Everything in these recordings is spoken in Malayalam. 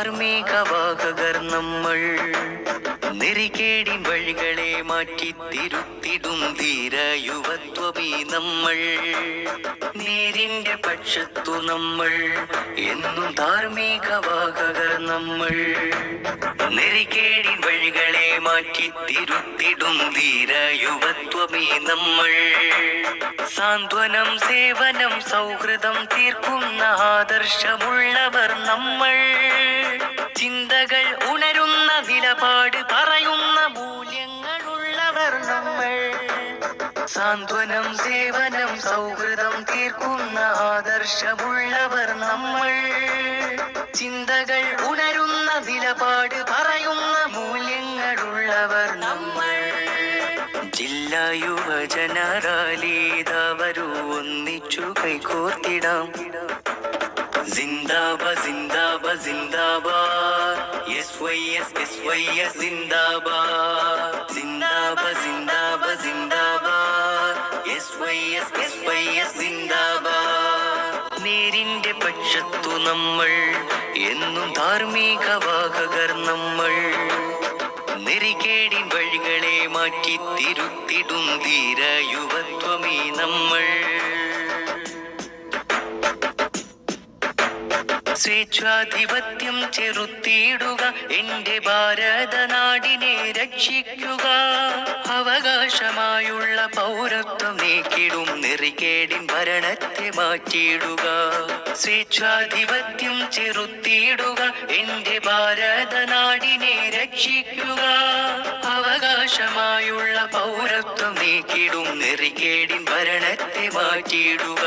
ധാർമ്മികവാഹകർ നമ്മൾ. നെറികേടിൻ വഴികളെ മാറ്റി തിരുത്തിടും ധീര യുവത്വമീ നമ്മൾ. നേരിന്റെ പക്ഷത്തു നമ്മൾ, എന്നും ധാർമ്മികവാഹകർ നമ്മൾ. നെറികേടിൻ വഴികളെ മാറ്റി തിരുത്തിടും ധീര യുവത്വമീ നമ്മൾ. സാന്ത്വനം, സേവനം, സൗഹൃദം തീർക്കുന്ന ആദർശമുള്ളവർ നമ്മൾ. ചിന്തകൾ ഉണരുന്ന, നിലപാട് പറയുന്ന മൂല്യങ്ങളുള്ളവർ നമ്മൾ. സാന്ത്വനം, സേവനം, സൗഹൃദം തീർക്കുന്ന ആദർശമുള്ളവർ നമ്മൾ. ചിന്തകൾ ഉണരുന്ന, നിലപാട് പറയുന്ന മൂല്യങ്ങളുള്ളവർ നമ്മൾ. ജില്ലാ യുവജന റാലിതാവരൂ ഒന്നിച്ചു കൈകോർത്തിടാം. സിന്ദാബാദ് സിന്ദാബാദ് സിന്ദാബാദ്, SYS SYS സിന്ദാബാദ്. സിന്ദാബാദ് സിന്ദാബാദ് സിന്ദാബാദ്, SYS SYS സിന്ദാബാദ്. നേരിന്റെ പക്ഷത്തു നമ്മൾ, എന്നും ധാർമ്മികവാഹകർ നമ്മൾ. നെറികേടിൻ വഴികളെ മാറ്റി തിരുത്തിടും ധീര യുവത്വമീ നമ്മൾ. സ്വേച്ഛാധിപത്യം ചെറുത്തിയിടുക, എന്റെ ഭാരതനാടിനെ രക്ഷിക്കുക. അവകാശമായുള്ള പൗരത്വം നീക്കിടും നെറികേടിൻ ഭരണത്തെ മാറ്റിയിടുക. സ്വേച്ഛാധിപത്യം ചെറുത്തിയിടുക, എന്റെ ഭാരതനാടിനെ രക്ഷിക്കുക. അവകാശമായുള്ള പൗരത്വം നീക്കിടും നെറികേടിൻ ഭരണത്തെ മാറ്റിയിടുക.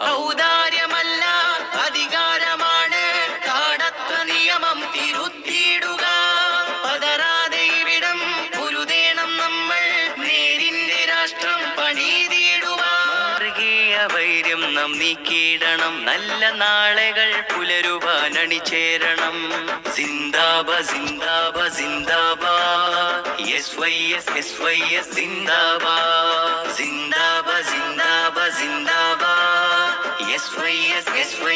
ഔദാര്യമല്ല, അധികാരമാണ്, കാടത്വ നിയമം തിരുത്തിയിടുക. പതരാതെ ഇവിടം പൊരുതേണം നമ്മൾ, നേരിന്റെ രാഷ്ട്രം പണിതിടുക. മാർഗീയ വൈര്യം നാം നീക്കിയിടണം, നല്ല നാളുകൾ പുലരുവാൻ അണിചേരണം. സിന്ദാബാദ് സിന്ദാബാദ് സിന്ദാബാദ്, SYS SYS സിന്ദാബാദ്. സിന്ദാബാദ് സിന്ദാബാദ് സിന്ദാബാദ്, SYS SYS